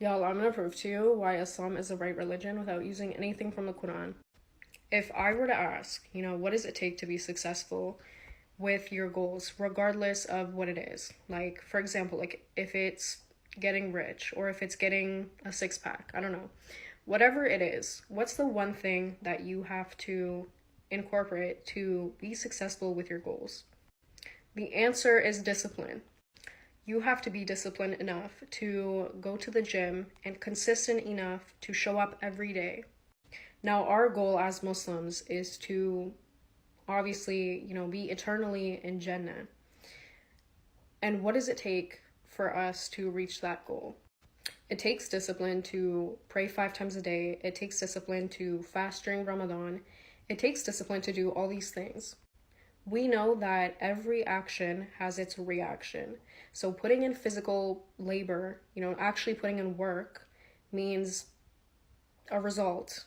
Y'all, I'm gonna prove to you why Islam is the right religion without using anything from the Quran. If I were to ask, what does it take to be successful with your goals, regardless of what it is? Like, for example, like if it's getting rich or if it's getting a six pack, I don't know. Whatever it is, what's the one thing that you have to incorporate to be successful with your goals? The answer is discipline. You have to be disciplined enough to go to the gym and consistent enough to show up every day. Now, our goal as Muslims is to obviously, be eternally in Jannah. And what does it take for us to reach that goal? It takes discipline to pray 5 times a day. It takes discipline to fast during Ramadan. It takes discipline to do all these things. We know that every action has its reaction. So putting in physical labor, actually putting in work means a result.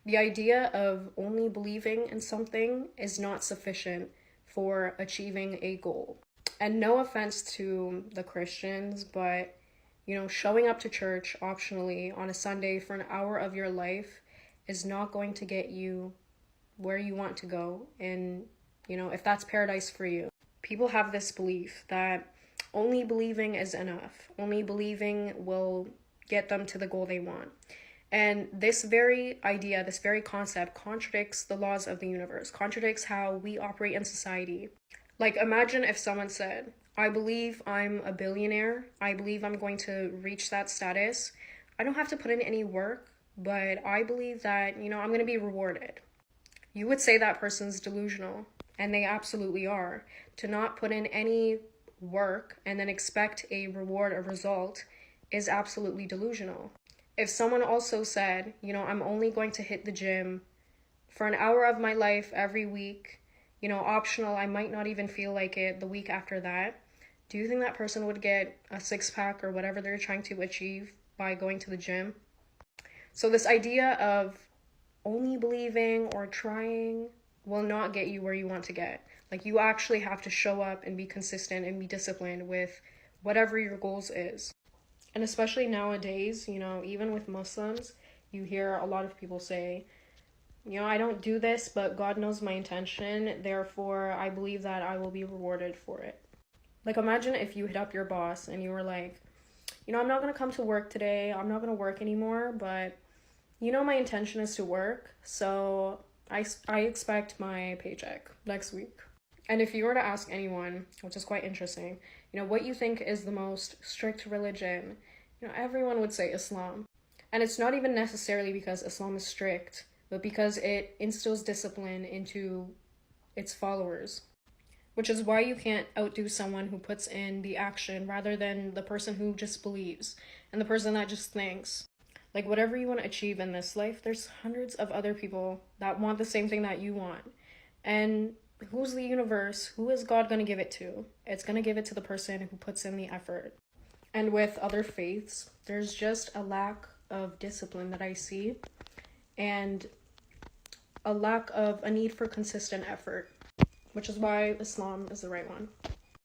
The idea of only believing in something is not sufficient for achieving a goal. And no offense to the Christians, but showing up to church optionally on a Sunday for an hour of your life is not going to get you where you want to go. And, if that's paradise for you. People have this belief that only believing is enough. Only believing will get them to the goal they want. And this very idea, this very concept contradicts the laws of the universe, contradicts how we operate in society. Like, imagine if someone said, I believe I'm a billionaire. I believe I'm going to reach that status. I don't have to put in any work, but I believe that, I'm going to be rewarded. You would say that person's delusional, and they absolutely are. To not put in any work and then expect a reward, a result, is absolutely delusional. If someone also said, I'm only going to hit the gym for an hour of my life every week, optional, I might not even feel like it the week after that, do you think that person would get a six pack or whatever they're trying to achieve by going to the gym? So this idea of only believing or trying will not get you where you want to get. Like, you actually have to show up and be consistent and be disciplined with whatever your goals is. And especially nowadays, even with Muslims, you hear a lot of people say, I don't do this, but God knows my intention. Therefore, I believe that I will be rewarded for it. Like, imagine if you hit up your boss and you were like, I'm not going to come to work today. I'm not going to work anymore, but my intention is to work. So I expect my paycheck next week. And if you were to ask anyone, which is quite interesting, what you think is the most strict religion, everyone would say Islam. And it's not even necessarily because Islam is strict, but because it instills discipline into its followers. Which is why you can't outdo someone who puts in the action rather than the person who just believes and the person that just thinks. Like, whatever you want to achieve in this life, there's hundreds of other people that want the same thing that you want. And who's the universe? Who is God going to give it to? It's going to give it to the person who puts in the effort. And with other faiths, there's just a lack of discipline that I see, and a lack of a need for consistent effort, which is why Islam is the right one.